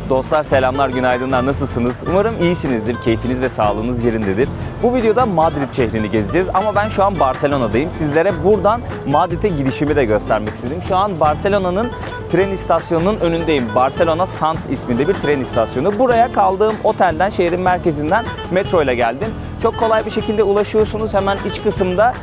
Dostlar selamlar, günaydınlar, nasılsınız? Umarım iyisinizdir, keyfiniz ve sağlığınız yerindedir. Bu videoda Madrid şehrini gezeceğiz ama ben şu an Barcelona'dayım. Sizlere buradan Madrid'e gidişimi de göstermek istedim. Şu an Barcelona'nın tren istasyonunun önündeyim. Barcelona Sants isminde bir tren istasyonu. Buraya kaldığım otelden, şehrin merkezinden metro ile geldim. Çok kolay bir şekilde ulaşıyorsunuz. Hemen iç kısımda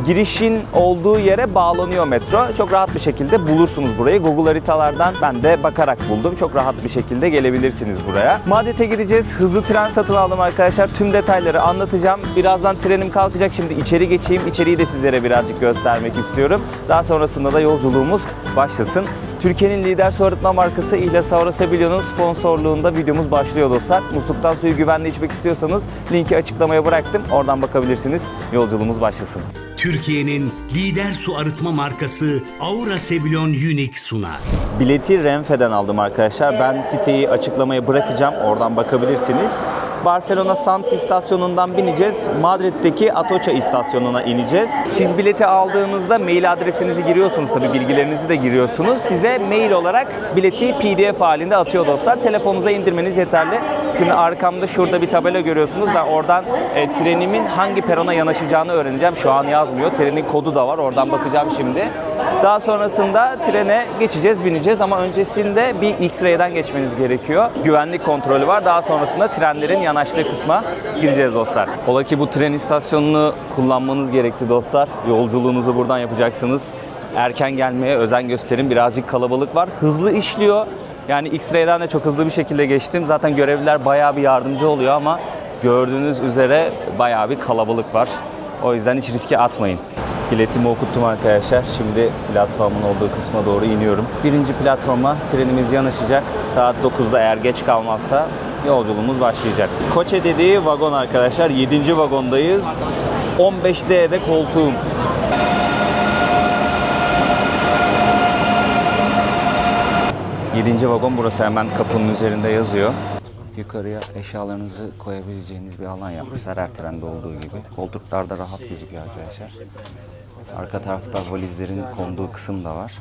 girişin olduğu yere bağlanıyor metro. Çok rahat bir şekilde bulursunuz burayı. Google haritalardan ben de bakarak buldum. Çok rahat bir şekilde gelebilirsiniz buraya. Madrid'e gideceğiz. Hızlı tren satın aldım arkadaşlar. Tüm detayları anlatacağım. Birazdan trenim kalkacak. Şimdi içeri geçeyim. İçeriği de sizlere birazcık göstermek istiyorum. Daha sonrasında da yolculuğumuz başlasın. Türkiye'nin lider su arıtma markası İhlas Aurosebillio'nun sponsorluğunda videomuz başlıyor dostlar. Musluktan suyu güvenli içmek istiyorsanız linki açıklamaya bıraktım. Oradan bakabilirsiniz. Yolculuğumuz başlasın. Türkiye'nin lider su arıtma markası Aurosebillon Unique sunar. Bileti Renfe'den aldım arkadaşlar. Ben siteyi açıklamaya bırakacağım. Oradan bakabilirsiniz. Barcelona Sants istasyonundan bineceğiz. Madrid'deki Atocha istasyonuna ineceğiz. Siz bileti aldığınızda mail adresinizi giriyorsunuz, tabii bilgilerinizi de giriyorsunuz. Size mail olarak bileti PDF halinde atıyor dostlar. Telefonunuza indirmeniz yeterli. Şimdi arkamda şurada bir tabela görüyorsunuz. Ben oradan trenimin hangi perona yanaşacağını öğreneceğim. Şu an yazmıyor. Trenin kodu da var. Oradan bakacağım şimdi. Daha sonrasında trene geçeceğiz, bineceğiz ama öncesinde bir X-ray'den geçmeniz gerekiyor. Güvenlik kontrolü var. Daha sonrasında trenlerin yanaştığı kısma gireceğiz dostlar. Ola ki bu tren istasyonunu kullanmanız gerekti dostlar. Yolculuğunuzu buradan yapacaksınız. Erken gelmeye özen gösterin. Birazcık kalabalık var. Hızlı işliyor. Yani X-ray'den de çok hızlı bir şekilde geçtim. Zaten görevliler bayağı bir yardımcı oluyor ama gördüğünüz üzere bayağı bir kalabalık var. O yüzden hiç riske atmayın. Biletimi okuttum arkadaşlar. Şimdi platformun olduğu kısma doğru iniyorum. Birinci platforma trenimiz yanaşacak. Saat 9'da eğer geç kalmazsa yolculuğumuz başlayacak. Koçe dediği vagon arkadaşlar. 7. vagondayız. 15D'de koltuğum. Yedinci vagon burası, hemen kapının üzerinde yazıyor. Yukarıya eşyalarınızı koyabileceğiniz bir alan yapmışlar her trende olduğu gibi. Koltuklar da rahat gözüküyor arkadaşlar. Arka tarafta valizlerin konduğu kısım da var.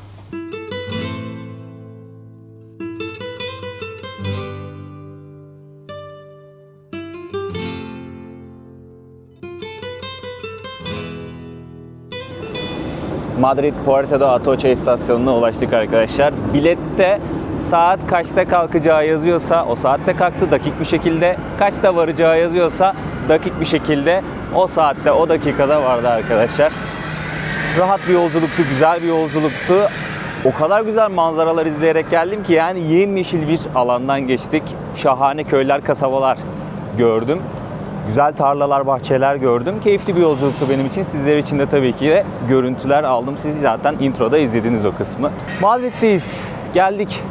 Madrid Puerta de Atocha istasyonuna ulaştık arkadaşlar. Bilette saat kaçta kalkacağı yazıyorsa o saatte kalktı dakik bir şekilde. Kaçta varacağı yazıyorsa dakik bir şekilde o saatte o dakikada vardı arkadaşlar. Rahat bir yolculuktu, güzel bir yolculuktu. O kadar güzel manzaralar izleyerek geldim ki yani yemyeşil bir alandan geçtik. Şahane köyler, kasabalar gördüm. Güzel tarlalar, bahçeler gördüm. Keyifli bir yolculuktu benim için. Sizler için de tabii ki de görüntüler aldım. Siz zaten introda izlediniz o kısmı. Madrid'deyiz. Geldik.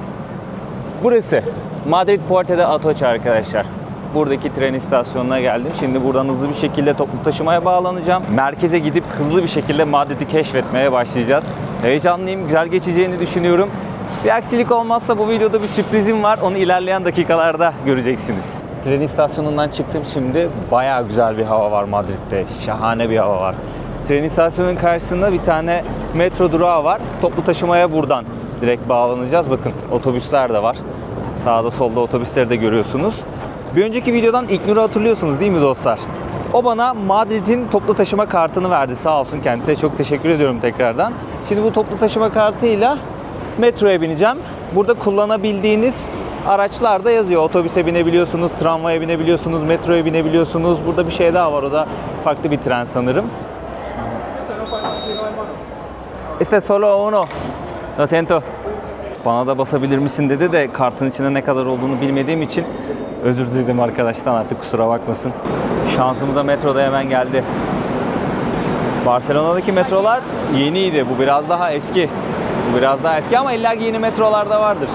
Burası Madrid Puerta de Atocha arkadaşlar. Buradaki tren istasyonuna geldim. Şimdi buradan hızlı bir şekilde toplu taşımaya bağlanacağım. Merkeze gidip hızlı bir şekilde Madrid'i keşfetmeye başlayacağız. Heyecanlıyım. Güzel geçeceğini düşünüyorum. Bir aksilik olmazsa bu videoda bir sürprizim var. Onu ilerleyen dakikalarda göreceksiniz. Tren istasyonundan çıktım şimdi. Bayağı güzel bir hava var Madrid'de. Şahane bir hava var. Tren istasyonunun karşısında bir tane metro durağı var. Toplu taşımaya buradan direkt bağlanacağız. Bakın otobüsler de var. Sağda solda otobüsleri de görüyorsunuz. Bir önceki videodan İlknur'u hatırlıyorsunuz değil mi dostlar? O bana Madrid'in toplu taşıma kartını verdi. Sağ olsun, kendisine çok teşekkür ediyorum tekrardan. Şimdi bu toplu taşıma kartıyla metroya bineceğim. Burada kullanabildiğiniz araçlar da yazıyor. Otobüse binebiliyorsunuz, tramvaya binebiliyorsunuz, metroya binebiliyorsunuz. Burada bir şey daha var. O da farklı bir tren sanırım. Este solo uno. Lo siento. Bana da basabilir misin dedi de kartın içinde ne kadar olduğunu bilmediğim için özür diledim arkadaştan, artık kusura bakmasın. Şansımıza metro da hemen geldi. Barcelona'daki metrolar yeniydi. Bu biraz daha eski. Bu biraz daha eski ama illa ki yeni metrolar da vardır.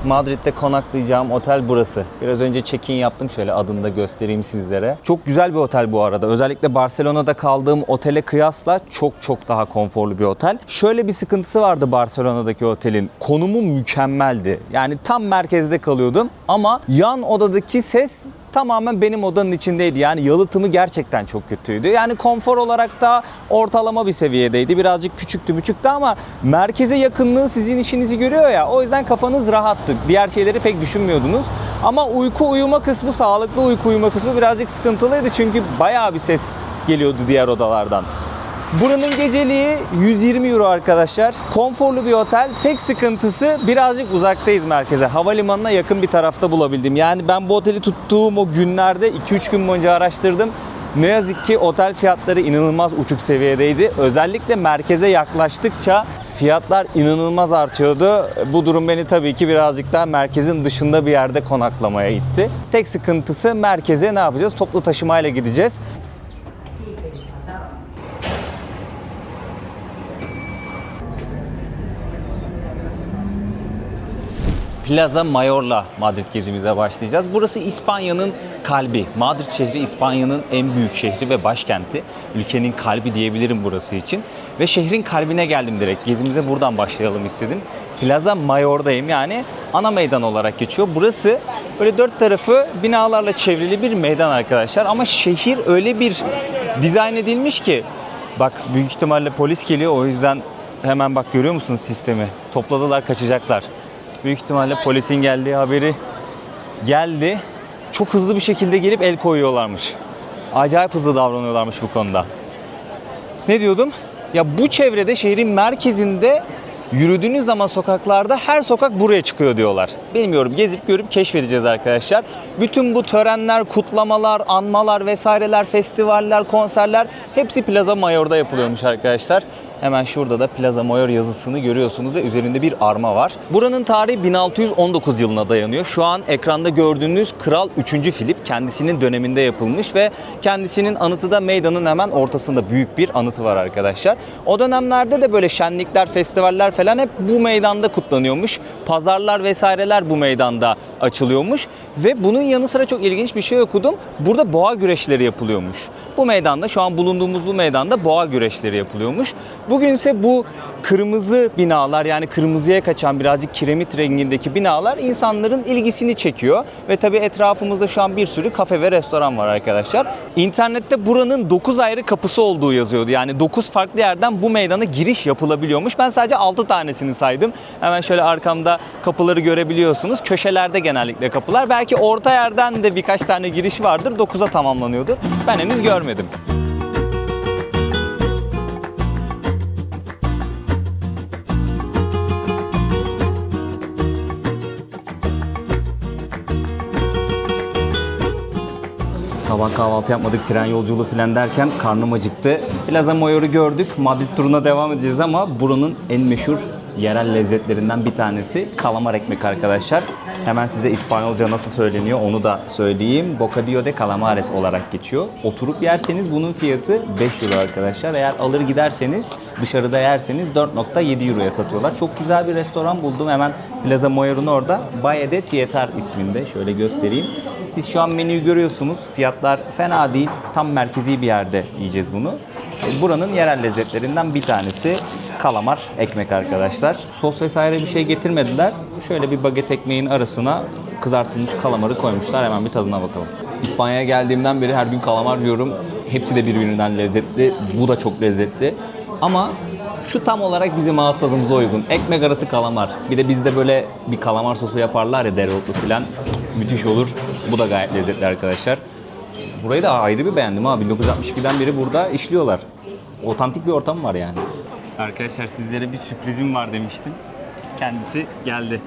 Madrid'de konaklayacağım otel burası. Biraz önce check-in yaptım. Şöyle adını da göstereyim sizlere. Çok güzel bir otel bu arada. Özellikle Barcelona'da kaldığım otele kıyasla çok daha konforlu bir otel. Şöyle bir sıkıntısı vardı Barcelona'daki otelin. Konumu mükemmeldi. Yani tam merkezde kalıyordum ama yan odadaki ses tamamen benim odanın içindeydi. Yani yalıtımı gerçekten çok kötüydü. Yani konfor olarak da ortalama bir seviyedeydi. Birazcık küçüktü ama merkeze yakınlığı sizin işinizi görüyor ya. O yüzden kafanız rahattı. Diğer şeyleri pek düşünmüyordunuz. Ama uyuma kısmı, sağlıklı uyuma kısmı birazcık sıkıntılıydı. Çünkü bayağı bir ses geliyordu diğer odalardan. Buranın geceliği 120 euro arkadaşlar. Konforlu bir otel. Tek sıkıntısı birazcık uzaktayız merkeze. Havalimanına yakın bir tarafta bulabildim. Yani ben bu oteli tuttuğum o günlerde 2-3 gün boyunca araştırdım. Ne yazık ki otel fiyatları inanılmaz uçuk seviyedeydi. Özellikle merkeze yaklaştıkça fiyatlar inanılmaz artıyordu. Bu durum beni tabii ki birazcık daha merkezin dışında bir yerde konaklamaya itti. Tek sıkıntısı merkeze ne yapacağız? Toplu taşımayla gideceğiz. Plaza Mayor'la Madrid gezimize başlayacağız. Burası İspanya'nın kalbi. Madrid şehri İspanya'nın en büyük şehri ve başkenti. Ülkenin kalbi diyebilirim burası için. Ve şehrin kalbine geldim direkt. Gezimize buradan başlayalım istedim. Plaza Mayor'dayım, yani ana meydan olarak geçiyor. Burası böyle dört tarafı binalarla çevrili bir meydan arkadaşlar. Ama şehir öyle bir dizayn edilmiş ki, bak büyük ihtimalle polis geliyor, o yüzden hemen bak görüyor musunuz sistemi? Topladılar, kaçacaklar. Büyük ihtimalle polisin geldiği haberi geldi. Çok hızlı bir şekilde gelip el koyuyorlarmış. Acayip hızlı davranıyorlarmış bu konuda. Ne diyordum? Ya bu çevrede, şehrin merkezinde yürüdüğünüz zaman sokaklarda her sokak buraya çıkıyor diyorlar. Bilmiyorum, gezip görüp keşfedeceğiz arkadaşlar. Bütün bu törenler, kutlamalar, anmalar vesaireler, festivaller, konserler hepsi Plaza Mayor'da yapılıyormuş arkadaşlar. Hemen şurada da Plaza Mayor yazısını görüyorsunuz ve üzerinde bir arma var. Buranın tarihi 1619 yılına dayanıyor. Şu an ekranda gördüğünüz Kral 3. Filip kendisinin döneminde yapılmış ve kendisinin anıtı da meydanın hemen ortasında büyük bir anıtı var arkadaşlar. O dönemlerde de böyle şenlikler, festivaller falan hep bu meydanda kutlanıyormuş. Pazarlar vesaireler bu meydanda açılıyormuş ve bunun yanı sıra çok ilginç bir şey okudum. Burada boğa güreşleri yapılıyormuş. Bu meydanda, şu an bulunduğumuz bu meydanda boğa güreşleri yapılıyormuş. Bugünse bu kırmızı binalar, yani kırmızıya kaçan birazcık kiremit rengindeki binalar insanların ilgisini çekiyor. Ve tabii etrafımızda şu an bir sürü kafe ve restoran var arkadaşlar. İnternette buranın 9 ayrı kapısı olduğu yazıyordu. Yani 9 farklı yerden bu meydana giriş yapılabiliyormuş. Ben sadece 6 tanesini saydım. Hemen şöyle arkamda kapıları görebiliyorsunuz. Köşelerde genellikle kapılar. Belki orta yerden de birkaç tane giriş vardır. 9'a tamamlanıyordur. Ben henüz görmedim. Sabah kahvaltı yapmadık, tren yolculuğu falan derken karnım acıktı. Plaza Mayor'u gördük. Madrid turuna devam edeceğiz ama buranın en meşhur yerel lezzetlerinden bir tanesi kalamar ekmek arkadaşlar. Hemen size İspanyolca nasıl söyleniyor onu da söyleyeyim. Bocadillo de calamares olarak geçiyor. Oturup yerseniz bunun fiyatı 5 euro arkadaşlar. Eğer alır giderseniz, dışarıda yerseniz 4,7 euroya satıyorlar. Çok güzel bir restoran buldum hemen Plaza Mayor'un orada. Baye de Tietar isminde. Şöyle göstereyim. Siz şu an menüyü görüyorsunuz. Fiyatlar fena değil. Tam merkezi bir yerde yiyeceğiz bunu. Buranın yerel lezzetlerinden bir tanesi kalamar ekmek arkadaşlar. Sos vesaire bir şey getirmediler. Şöyle bir baget ekmeğin arasına kızartılmış kalamarı koymuşlar. Hemen bir tadına bakalım. İspanya'ya geldiğimden beri her gün kalamar yiyorum. Hepsi de birbirinden lezzetli. Bu da çok lezzetli. Ama şu tam olarak bizim ağız tadımıza uygun. Ekmek arası kalamar. Bir de bizde böyle bir kalamar sosu yaparlar ya, dereotlu falan. Müthiş olur. Bu da gayet lezzetli arkadaşlar. Burayı da ayrı bir beğendim ha. 1962'den beri burada işliyorlar. Otantik bir ortam var yani. Arkadaşlar sizlere bir sürprizim var demiştim. Kendisi geldi.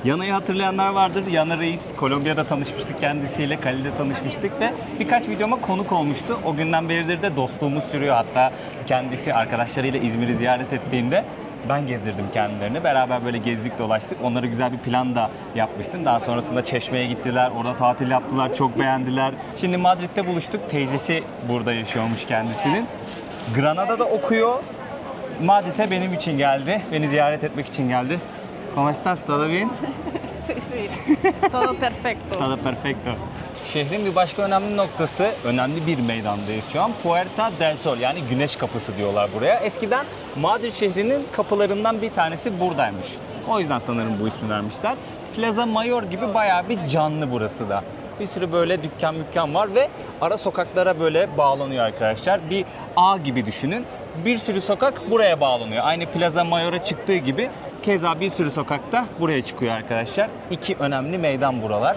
Yana'yı hatırlayanlar vardır. Yana Reis, Kolombiya'da tanışmıştık kendisiyle, Cali'de tanışmıştık ve birkaç videoma konuk olmuştu. O günden beridir de dostluğumuz sürüyor. Hatta kendisi arkadaşlarıyla İzmir'i ziyaret ettiğinde ben gezdirdim kendilerini. Beraber böyle gezdik dolaştık. Onlara güzel bir plan da yapmıştım. Daha sonrasında Çeşme'ye gittiler. Orada tatil yaptılar. Çok beğendiler. Şimdi Madrid'de buluştuk. Teyzesi burada yaşıyormuş kendisinin. Granada'da okuyor. Madrid'e benim için geldi. Beni ziyaret etmek için geldi. ¿Cómo estás? ¿Todo bien? Sí, sí. Todo perfecto. Todo perfecto. Şehrin bir başka önemli noktası, önemli bir meydandayız şu an. Puerta del Sol, yani Güneş Kapısı diyorlar buraya. Eskiden Madrid şehrinin kapılarından bir tanesi buradaymış. O yüzden sanırım bu ismi vermişler. Plaza Mayor gibi bayağı bir canlı burası da. bir sürü böyle dükkan var ve ara sokaklara böyle bağlanıyor arkadaşlar. Bir ağ gibi düşünün. Bir sürü sokak buraya bağlanıyor. Aynı Plaza Mayor'a çıktığı gibi keza bir sürü sokakta buraya çıkıyor arkadaşlar. İki önemli meydan buralar.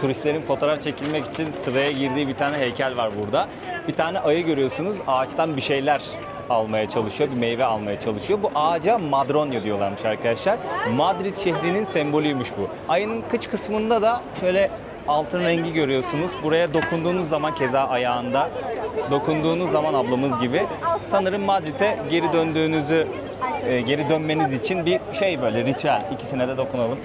Turistlerin fotoğraf çekilmek için sıraya girdiği bir tane heykel var burada. Bir tane ayı görüyorsunuz. Ağaçtan bir şeyler almaya çalışıyor, bir meyve almaya çalışıyor. Bu ağaca madronya diyorlarmış arkadaşlar. Madrid şehrinin sembolüymüş bu. Ayının kıç kısmında da şöyle altın rengi görüyorsunuz. Buraya dokunduğunuz zaman keza ayağında dokunduğunuz zaman ablamız gibi sanırım Madrid'e geri dönmeniz için bir şey böyle ritüel. İkisine de dokunalım.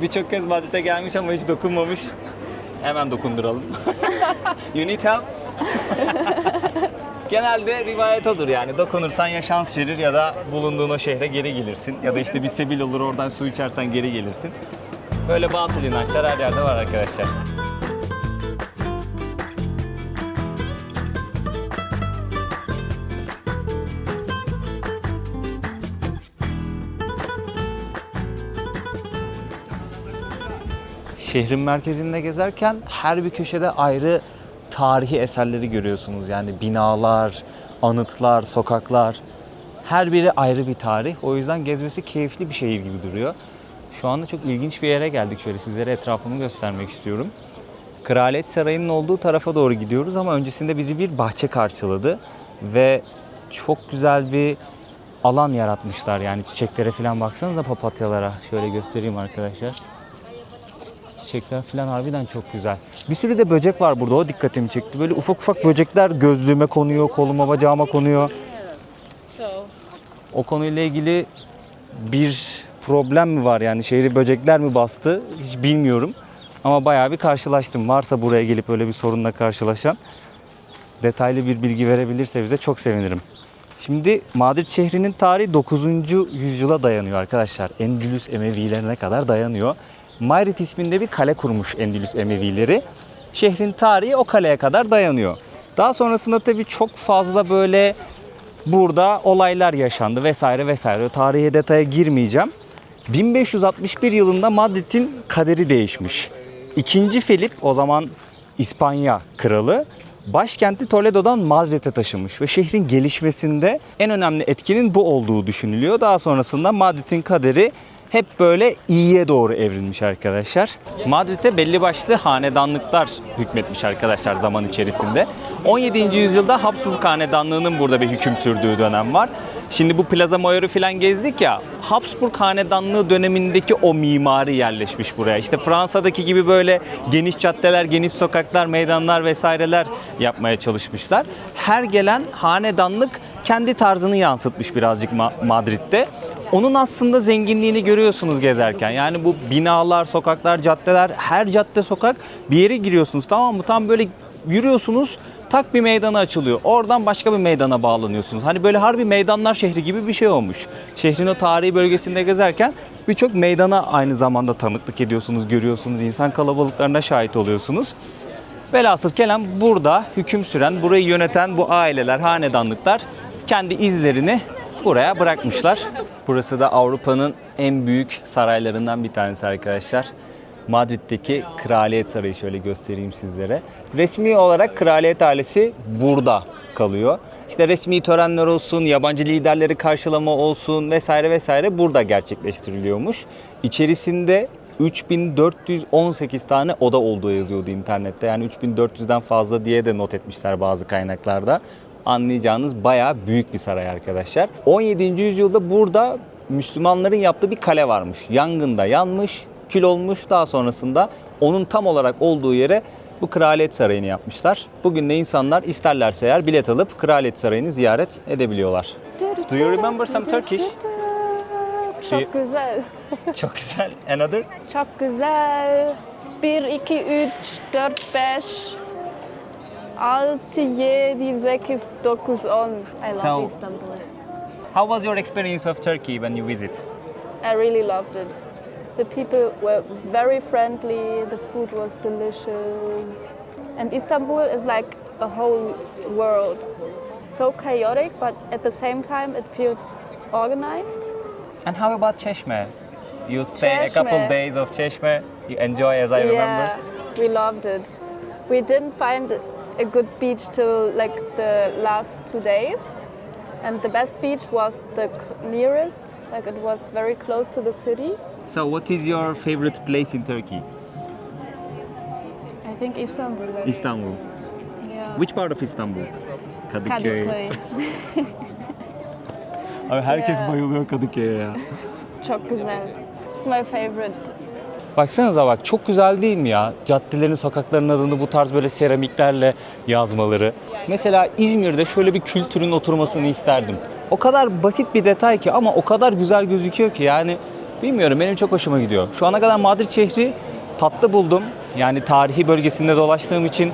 Birçok kez Madrid'e gelmiş ama hiç dokunmamış. Hemen dokunduralım. You need help? Genelde rivayet odur yani. Dokunursan ya şans verir ya da bulunduğun o şehre geri gelirsin. Ya da işte bir sebil olur, oradan su içersen geri gelirsin. Böyle batıl inançlar her yerde var arkadaşlar. Şehrin merkezinde gezerken her bir köşede ayrı tarihi eserleri görüyorsunuz. Yani binalar, anıtlar, sokaklar. Her biri ayrı bir tarih. O yüzden gezmesi keyifli bir şehir gibi duruyor. Şu anda çok ilginç bir yere geldik. Şöyle sizlere etrafımı göstermek istiyorum. Kraliyet Sarayı'nın olduğu tarafa doğru gidiyoruz ama öncesinde bizi bir bahçe karşıladı. Ve çok güzel bir alan yaratmışlar. Yani çiçeklere falan baksanıza, papatyalara. Şöyle göstereyim arkadaşlar. Çiçekler falan harbiden çok güzel. Bir sürü de böcek var burada. O dikkatimi çekti. Böyle ufak ufak böcekler gözlüğüme konuyor, koluma, bacağıma konuyor. O konuyla ilgili bir problem mi var yani şehri böcekler mi bastı hiç bilmiyorum. Ama bayağı bir karşılaştım. Varsa buraya gelip öyle bir sorunla karşılaşan detaylı bir bilgi verebilirse bize çok sevinirim. Şimdi Madrid şehrinin tarihi 9. yüzyıla dayanıyor arkadaşlar. Endülüs Emevilerine kadar dayanıyor. Mayrit isminde bir kale kurmuş Endülüs Emevileri. Şehrin tarihi o kaleye kadar dayanıyor. Daha sonrasında tabii çok fazla böyle burada olaylar yaşandı vesaire vesaire. Tarihe detaya girmeyeceğim. 1561 yılında Madrid'in kaderi değişmiş. İkinci Felip, o zaman İspanya kralı, başkenti Toledo'dan Madrid'e taşımış ve şehrin gelişmesinde en önemli etkinin bu olduğu düşünülüyor. Daha sonrasında Madrid'in kaderi hep böyle iyiye doğru evrilmiş arkadaşlar. Madrid'de belli başlı hanedanlıklar hükmetmiş arkadaşlar zaman içerisinde. 17. yüzyılda Habsburg Hanedanlığı'nın burada bir hüküm sürdüğü dönem var. Şimdi bu Plaza Mayor'u falan gezdik ya, Habsburg Hanedanlığı dönemindeki o mimari yerleşmiş buraya. İşte Fransa'daki gibi böyle geniş caddeler, geniş sokaklar, meydanlar vesaireler yapmaya çalışmışlar. Her gelen hanedanlık kendi tarzını yansıtmış birazcık Madrid'de. Onun aslında zenginliğini görüyorsunuz gezerken. Yani bu binalar, sokaklar, caddeler, her cadde sokak bir yere giriyorsunuz, tamam mı? Tam böyle yürüyorsunuz, tak bir meydana açılıyor. Oradan başka bir meydana bağlanıyorsunuz. Hani böyle harbi meydanlar şehri gibi bir şey olmuş. Şehrin o tarihi bölgesinde gezerken birçok meydana aynı zamanda tanıklık ediyorsunuz, görüyorsunuz. İnsan kalabalıklarına şahit oluyorsunuz. Velhasıl kelam burada hüküm süren, burayı yöneten bu aileler, hanedanlıklar kendi izlerini buraya bırakmışlar. Burası da Avrupa'nın en büyük saraylarından bir tanesi arkadaşlar. Madrid'deki Kraliyet Sarayı şöyle göstereyim sizlere. Resmi olarak kraliyet ailesi burada kalıyor. İşte resmi törenler olsun, yabancı liderleri karşılama olsun vesaire vesaire burada gerçekleştiriliyormuş. İçerisinde 3418 tane oda olduğu yazıyordu internette. Yani 3400'den fazla diye de not etmişler bazı kaynaklarda. Anlayacağınız bayağı büyük bir saray arkadaşlar. 17. yüzyılda burada Müslümanların yaptığı bir kale varmış. Yangında yanmış, kül olmuş. Daha sonrasında onun tam olarak olduğu yere bu Kraliyet Sarayı'nı yapmışlar. Bugün de insanlar isterlerse eğer bilet alıp Kraliyet Sarayı'nı ziyaret edebiliyorlar. Do you remember some Turkish? Çok güzel. Çok güzel. Another? Çok güzel. 1, 2, 3, 4, 5, 6, 7, 8, 9, 10. I love So- Istanbul. How was your experience of Turkey when you visit? I really loved it. The people were very friendly, the food was delicious. And Istanbul is like a whole world. So chaotic, but at the same time it feels organized. And how about Çeşme? You stay a couple Çeşme. days of Çeşme. You enjoy, as I remember. Yeah, we loved it. We didn't find a good beach till like the last 2 days. And the best beach was the nearest, like it was very close to the city. So what is your favorite place in Turkey? I think Istanbul. Istanbul. Yeah. Which part of Istanbul? Kadıköy. Kadıköy. Abi herkes Yeah. bayılıyor Kadıköy'e ya. Çok güzel. It's my favorite. Baksanıza bak, çok güzel değil mi ya? Caddelerin, sokakların adını bu tarz böyle seramiklerle yazmaları. Mesela İzmir'de şöyle bir kültürün oturmasını isterdim. O kadar basit bir detay ki ama o kadar güzel gözüküyor ki yani bilmiyorum, benim çok hoşuma gidiyor. Şu ana kadar Madrid şehri tatlı buldum. Yani tarihi bölgesinde dolaştığım için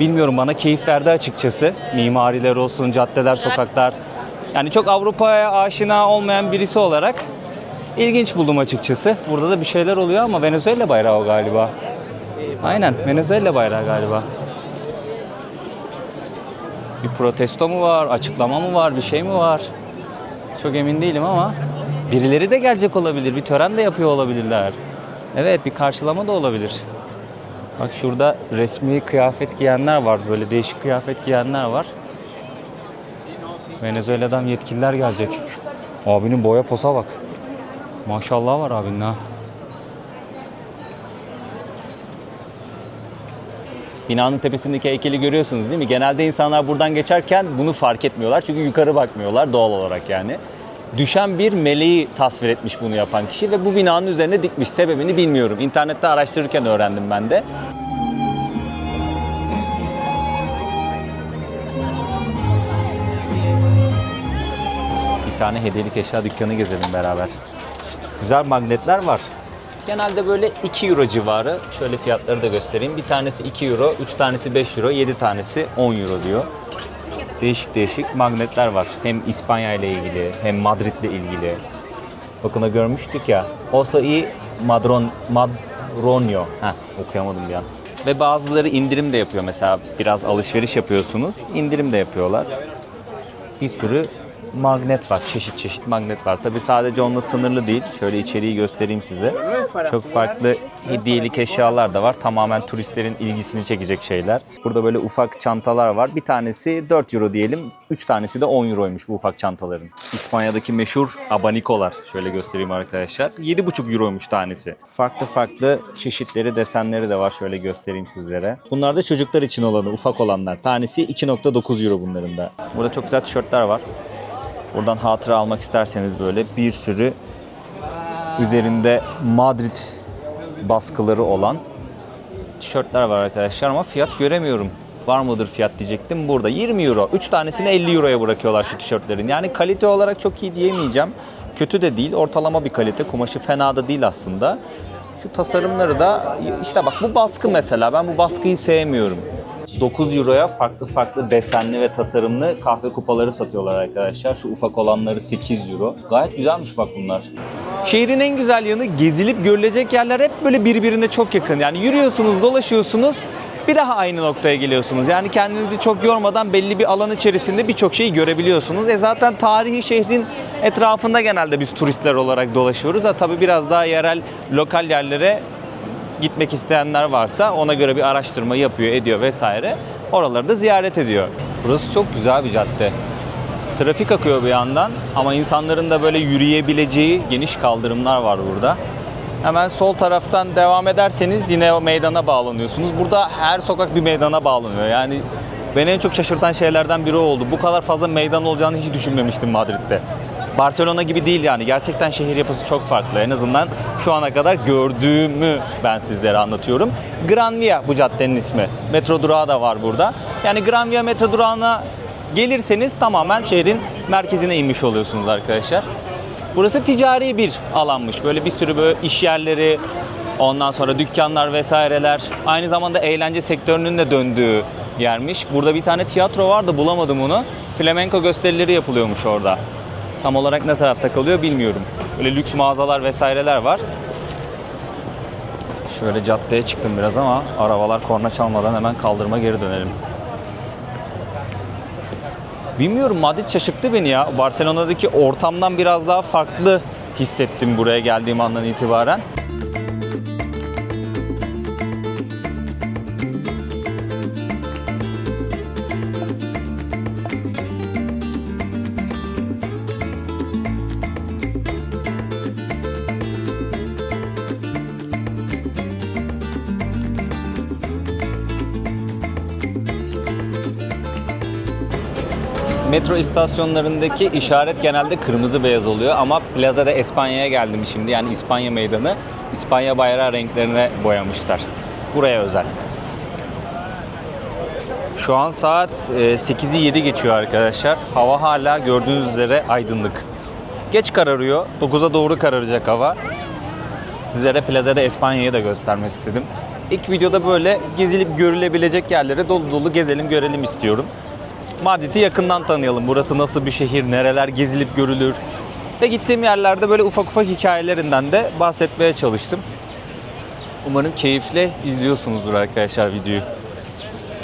bilmiyorum, bana keyif verdi açıkçası. Mimariler olsun, caddeler, sokaklar. Yani çok Avrupa'ya aşina olmayan birisi olarak İlginç buldum açıkçası. Burada da bir şeyler oluyor ama Venezuela bayrağı o galiba. Aynen, Venezuela bayrağı galiba. Bir protesto mu var, açıklama mı var, bir şey mi var? Çok emin değilim ama birileri de gelecek olabilir, bir tören de yapıyor olabilirler. Evet, bir karşılama da olabilir. Bak şurada resmi kıyafet giyenler var, böyle değişik kıyafet giyenler var. Venezuela'dan yetkililer gelecek. Abinin boya posa bak. Maşallah var abinin ha. Binanın tepesindeki heykeli görüyorsunuz değil mi? Genelde insanlar buradan geçerken bunu fark etmiyorlar. Çünkü yukarı bakmıyorlar doğal olarak yani. Düşen bir meleği tasvir etmiş bunu yapan kişi ve bu binanın üzerine dikmiş. Sebebini bilmiyorum. İnternette araştırırken öğrendim ben de. Bir tane hediyelik eşya dükkanı gezelim beraber. Güzel magnetler var. Genelde böyle 2 euro civarı. Şöyle fiyatları da göstereyim. Bir tanesi 2 euro, 3 tanesi 5 euro, 7 tanesi 10 euro diyor. Değişik değişik magnetler var. Hem İspanya ile ilgili, hem Madrid ile ilgili. Bakın o görmüştük ya. Oso i Madronio. Okuyamadım bir an. Ve bazıları indirim de yapıyor. Mesela biraz alışveriş yapıyorsunuz, indirim de yapıyorlar. Bir sürü magnet var. Çeşit çeşit magnet var. Tabii sadece onunla sınırlı değil. Şöyle içeriği göstereyim size. Çok farklı hediyelik eşyalar da var. Tamamen turistlerin ilgisini çekecek şeyler. Burada böyle ufak çantalar var. Bir tanesi 4 euro diyelim. 3 tanesi de 10 euroymuş bu ufak çantaların. İspanya'daki meşhur abanikolar. Şöyle göstereyim arkadaşlar. 7,5 euroymuş tanesi. Farklı farklı çeşitleri, desenleri de var. Şöyle göstereyim sizlere. Bunlar da çocuklar için olanı, ufak olanlar. Tanesi 2,9 euro bunların da. Burada çok güzel tişörtler var. Buradan hatıra almak isterseniz böyle bir sürü üzerinde Madrid baskıları olan tişörtler var arkadaşlar ama fiyat göremiyorum. Var mıdır fiyat diyecektim. Burada 20 euro. 3 tanesini 50 euroya bırakıyorlar şu tişörtlerin. Yani kalite olarak çok iyi diyemeyeceğim. Kötü de değil. Ortalama bir kalite. Kumaşı fena da değil aslında. Şu tasarımları da işte bak, bu baskı mesela. Ben bu baskıyı sevmiyorum. 9 euroya farklı farklı desenli ve tasarımlı kahve kupaları satıyorlar arkadaşlar. Şu ufak olanları 8 euro. Gayet güzelmiş bak bunlar. Şehrin en güzel yanı, gezilip görülecek yerler hep böyle birbirine çok yakın. Yani yürüyorsunuz, dolaşıyorsunuz, bir daha aynı noktaya geliyorsunuz. Yani kendinizi çok yormadan belli bir alan içerisinde birçok şeyi görebiliyorsunuz. Zaten tarihi şehrin etrafında genelde biz turistler olarak dolaşıyoruz. Tabii biraz daha yerel, lokal yerlere gitmek isteyenler varsa ona göre bir araştırma yapıyor, ediyor vesaire. Oraları da ziyaret ediyor. Burası çok güzel bir cadde. Trafik akıyor bir yandan ama insanların da böyle yürüyebileceği geniş kaldırımlar var burada. Hemen sol taraftan devam ederseniz yine o meydana bağlanıyorsunuz. Burada her sokak bir meydana bağlanıyor. Yani beni en çok şaşırtan şeylerden biri oldu. Bu kadar fazla meydan olacağını hiç düşünmemiştim Madrid'de. Barcelona gibi değil yani. Gerçekten şehir yapısı çok farklı. En azından şu ana kadar gördüğümü ben sizlere anlatıyorum. Gran Via bu caddenin ismi. Metro durağı da var burada. Yani Gran Via metro durağına gelirseniz tamamen şehrin merkezine inmiş oluyorsunuz arkadaşlar. Burası ticari bir alanmış. Böyle bir sürü böyle iş yerleri, ondan sonra dükkanlar vesaireler. Aynı zamanda eğlence sektörünün de döndüğü yermiş. Burada bir tane tiyatro var da bulamadım onu. Flamenco gösterileri yapılıyormuş orada. Tam olarak ne tarafta kalıyor bilmiyorum. Böyle lüks mağazalar vesaireler var. Şöyle caddeye çıktım biraz ama arabalar korna çalmadan hemen kaldırıma geri dönelim. Bilmiyorum, Madrid şaşırttı beni ya. Barcelona'daki ortamdan biraz daha farklı hissettim buraya geldiğim andan itibaren. metro istasyonlarındaki işaret genelde kırmızı beyaz oluyor ama Plaza de España'ya geldim şimdi. Yani İspanya meydanı İspanya bayrağı renklerine boyamışlar. Buraya özel. Şu an saat 8'i 7 geçiyor arkadaşlar. Hava hala gördüğünüz üzere aydınlık. Geç kararıyor. 9'a doğru kararacak hava. Sizlere Plaza de España'yı da göstermek istedim. İlk videoda böyle gezilip görülebilecek yerlere dolu dolu gezelim görelim istiyorum. Madrid'i yakından tanıyalım. Burası nasıl bir şehir, nereler gezilip görülür. Ve gittiğim yerlerde böyle ufak ufak hikayelerinden de bahsetmeye çalıştım. Umarım keyifle izliyorsunuzdur arkadaşlar videoyu.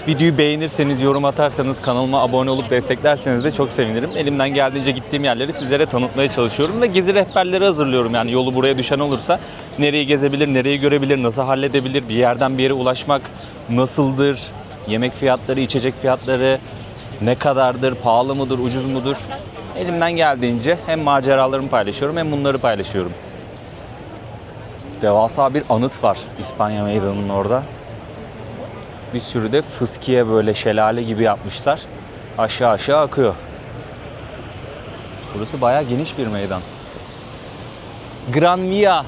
Videoyu beğenirseniz, yorum atarsanız, kanalıma abone olup desteklerseniz de çok sevinirim. Elimden geldiğince gittiğim yerleri sizlere tanıtmaya çalışıyorum ve gezi rehberleri hazırlıyorum. Yani yolu buraya düşen olursa nereyi gezebilir, nereyi görebilir, nasıl halledebilir, bir yerden bir yere ulaşmak nasıldır, yemek fiyatları, içecek fiyatları ne kadardır, pahalı mıdır, ucuz mudur? Elimden geldiğince hem maceralarımı paylaşıyorum hem bunları paylaşıyorum. Devasa bir anıt var İspanya Meydanı'nın orada. Bir sürü de fıskiye böyle şelale gibi yapmışlar. Aşağı aşağı akıyor. Burası bayağı geniş bir meydan. Gran Via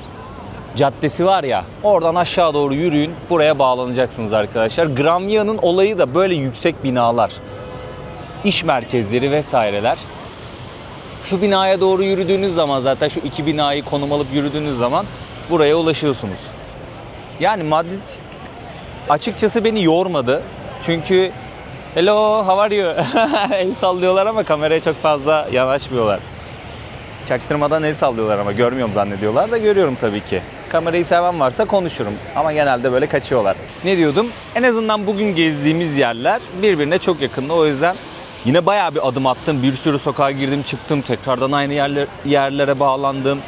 caddesi var ya, oradan aşağı doğru yürüyün, buraya bağlanacaksınız arkadaşlar. Gran Via'nın olayı da böyle yüksek binalar, iş merkezleri vesaireler. Şu binaya doğru yürüdüğünüz zaman zaten şu iki binayı konum alıp yürüdüğünüz zaman buraya ulaşıyorsunuz. Yani Madrid açıkçası beni yormadı. Çünkü hello, how are you? El sallıyorlar ama kameraya çok fazla yanaşmıyorlar. Çaktırmadan el sallıyorlar ama görmüyorum zannediyorlar da görüyorum tabii ki. Kamerayı seven varsa konuşurum ama genelde böyle kaçıyorlar. Ne diyordum? En azından bugün gezdiğimiz yerler birbirine çok yakındı. O yüzden yine bayağı bir adım attım. Bir sürü sokağa girdim çıktım. Tekrardan aynı yerlere bağlandım.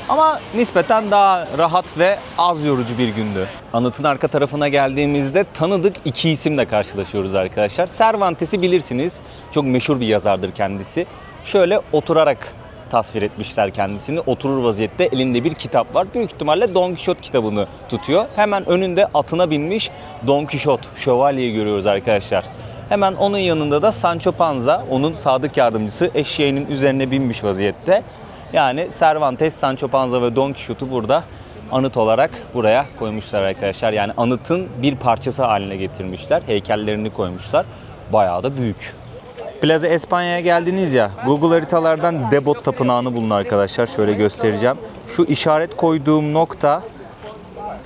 Ama nispeten daha rahat ve az yorucu bir gündü. Anıtın arka tarafına geldiğimizde tanıdık iki isimle karşılaşıyoruz arkadaşlar. Cervantes'i bilirsiniz. Çok meşhur bir yazardır kendisi. Şöyle oturarak tasvir etmişler kendisini. Oturur vaziyette elinde bir kitap var. Büyük ihtimalle Don Quixote kitabını tutuyor. Hemen önünde atına binmiş Don Quixote, şövalyeyi görüyoruz arkadaşlar. Hemen onun yanında da Sancho Panza, onun sadık yardımcısı, eşeğinin üzerine binmiş vaziyette. Yani Cervantes, Sancho Panza ve Don Quixote'u burada anıt olarak buraya koymuşlar arkadaşlar. Yani anıtın bir parçası haline getirmişler. Heykellerini koymuşlar. Bayağı da büyük. Plaza España'ya geldiniz ya, Google haritalardan Debot Tapınağı'nı bulun arkadaşlar. Şöyle göstereceğim. Şu işaret koyduğum nokta,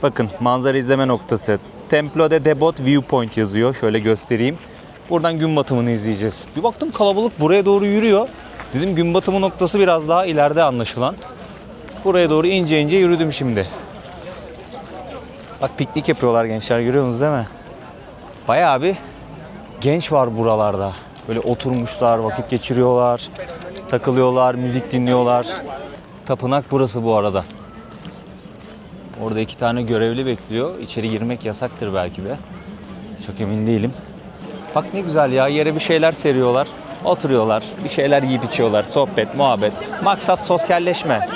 bakın manzara izleme noktası. Templo de Debot Viewpoint yazıyor. Şöyle göstereyim. Buradan gün batımını izleyeceğiz. Bir baktım kalabalık buraya doğru yürüyor. Dedim gün batımı noktası biraz daha ileride anlaşılan. Buraya doğru ince ince yürüdüm şimdi. Bak piknik yapıyorlar gençler, görüyorsunuz değil mi? Bayağı bir genç var buralarda. Böyle oturmuşlar, vakit geçiriyorlar, takılıyorlar, müzik dinliyorlar. Tapınak burası bu arada. Orada 2 tane görevli bekliyor. İçeri girmek yasaktır belki de. Çok emin değilim. Bak ne güzel ya, yere bir şeyler seriyorlar. Oturuyorlar, bir şeyler yiyip içiyorlar, sohbet, muhabbet. Maksat sosyalleşme.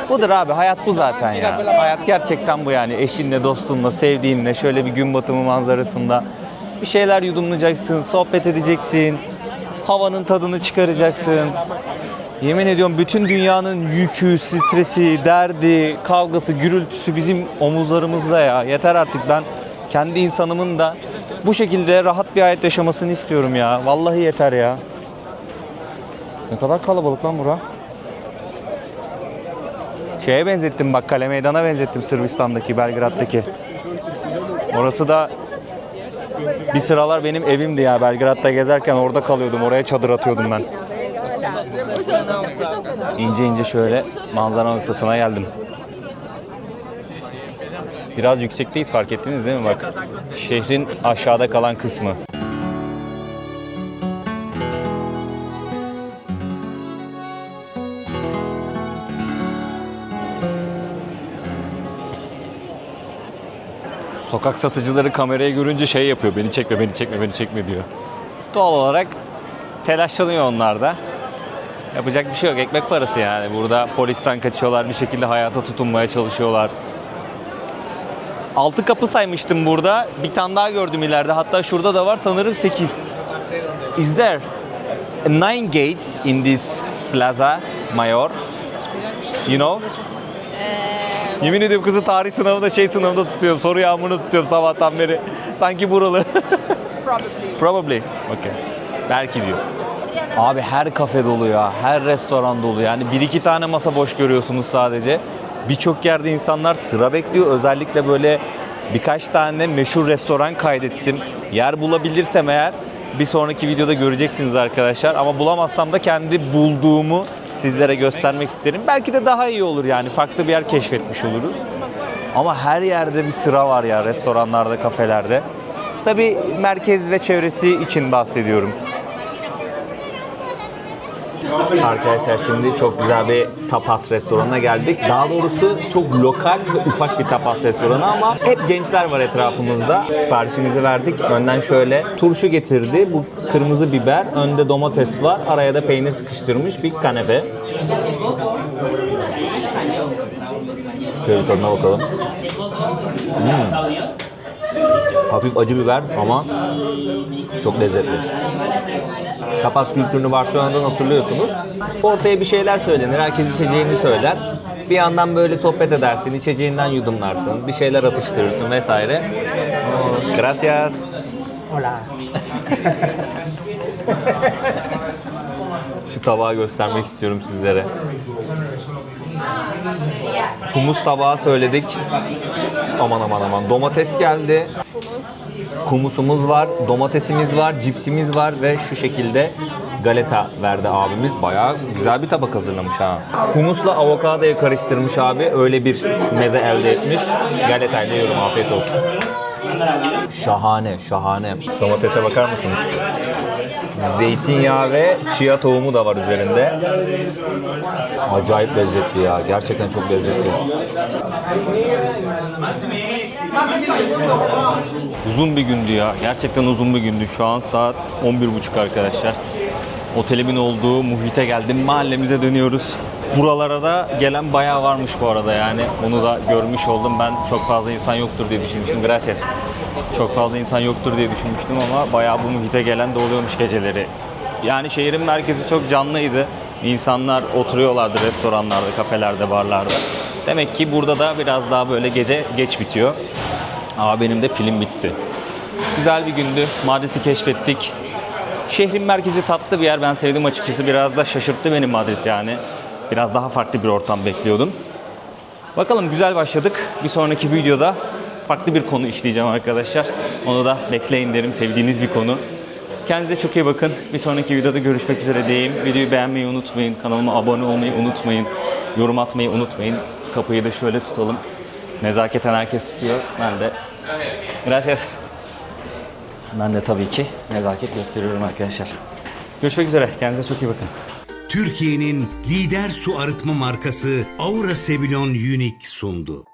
Budur abi, hayat bu zaten ya. Hayat gerçekten bu yani. Eşinle, dostunla, sevdiğinle şöyle bir gün batımı manzarasında bir şeyler yudumlayacaksın, sohbet edeceksin. Havanın tadını çıkaracaksın. Yemin ediyorum bütün dünyanın yükü, stresi, derdi, kavgası, gürültüsü bizim omuzlarımızda ya. Yeter artık, ben kendi insanımın da bu şekilde rahat bir hayat yaşamasını istiyorum ya. Vallahi yeter ya. Ne kadar kalabalık lan bura. Şeye benzettim bak, Kale Meydan'a benzettim, Sırbistan'daki, Belgrad'daki. Orası da bir sıralar benim evimdi ya. Belgrad'da gezerken orada kalıyordum. Oraya çadır atıyordum ben. İnce ince şöyle manzara noktasına geldim. Biraz yüksekteyiz, fark ettiniz değil mi bak. Şehrin aşağıda kalan kısmı. Sokak satıcıları kamerayı görünce şey yapıyor. Beni çekme, beni çekme, beni çekme diyor. Doğal olarak telaşlanıyor onlar da. Yapacak bir şey yok. Ekmek parası yani. Burada polisten kaçıyorlar. Bir şekilde hayata tutunmaya çalışıyorlar. 6 kapı saymıştım burada. Bir tane daha gördüm ileride. Hatta şurada da var sanırım 8. Is there? nine gates in this Plaza Mayor. You know? Yemin ediyorum kızı tarih sınavında sınavında tutuyorum. Soru yağmurunu tutuyorum sabahtan beri. Sanki buralı. Probably. Okay. Belki diyor. Abi her kafe dolu ya. Her restoran dolu. Yani 1-2 tane masa boş görüyorsunuz sadece. Birçok yerde insanlar sıra bekliyor. Özellikle böyle birkaç tane meşhur restoran kaydettim. Yer bulabilirsem eğer bir sonraki videoda göreceksiniz arkadaşlar. Ama bulamazsam da kendi bulduğumu sizlere göstermek isterim. Belki de daha iyi olur yani. Farklı bir yer keşfetmiş oluruz. Ama her yerde bir sıra var ya, restoranlarda, kafelerde. Tabii merkez ve çevresi için bahsediyorum. Arkadaşlar şimdi çok güzel bir tapas restoranına geldik. Daha doğrusu çok lokal ve ufak bir tapas restoranı ama hep gençler var etrafımızda. Siparişimizi verdik. Önden şöyle turşu getirdi. Bu kırmızı biber, önde domates var. Araya da peynir sıkıştırmış bir kanepe. Şöyle bir tadına bakalım. Hafif acı biber ama çok lezzetli. Tapas kültürünü Barcelona'dan hatırlıyorsunuz. Ortaya bir şeyler söylenir, herkes içeceğini söyler. Bir yandan böyle sohbet edersin, içeceğinden yudumlarsın, bir şeyler atıştırırsın vesaire. Gracias. Hola. Şu tabağı göstermek istiyorum sizlere. Humus tabağı söyledik. Aman aman aman. Domates geldi. Humusumuz var, domatesimiz var, cipsimiz var ve şu şekilde galeta verdi abimiz. Bayağı güzel bir tabak hazırlamış ha. Humusla avokadoyu karıştırmış abi. Öyle bir meze elde etmiş. Galetayı da yiyorum. Afiyet olsun. Şahane, şahane. Domatese bakar mısınız? Zeytinyağı ve chia tohumu da var üzerinde. Acayip lezzetli ya. Gerçekten çok lezzetli. Uzun bir gündü ya. Gerçekten uzun bir gündü. Şu an saat 11.30 arkadaşlar. Otelimin olduğu muhite geldim. Mahallemize dönüyoruz. Buralara da gelen bayağı varmış bu arada yani. Onu da görmüş oldum. Ben çok fazla insan yoktur diye düşünmüştüm. Gracias. Çok fazla insan yoktur diye düşünmüştüm ama bayağı bu muhite gelen de oluyormuş geceleri. Yani şehrin merkezi çok canlıydı. İnsanlar oturuyorlardı restoranlarda, kafelerde, barlarda. Demek ki burada da biraz daha böyle gece geç bitiyor. Ama benim de pilim bitti. Güzel bir gündü. Madrid'i keşfettik. Şehrin merkezi tatlı bir yer. Ben sevdim açıkçası. Biraz da şaşırttı beni Madrid yani. Biraz daha farklı bir ortam bekliyordum. Bakalım güzel başladık. Bir sonraki videoda farklı bir konu işleyeceğim arkadaşlar. Onu da bekleyin derim. Sevdiğiniz bir konu. Kendinize çok iyi bakın. Bir sonraki videoda görüşmek üzere diyeyim. Videoyu beğenmeyi unutmayın. Kanalıma abone olmayı unutmayın. Yorum atmayı unutmayın. Kapıyı da şöyle tutalım. Nezaketen herkes tutuyor. Ben de gracias. Ben de tabii ki nezaket gösteriyorum arkadaşlar. Görüşmek üzere. Kendinize çok iyi bakın. Türkiye'nin lider su arıtma markası Aura Sebilon Unique sundu.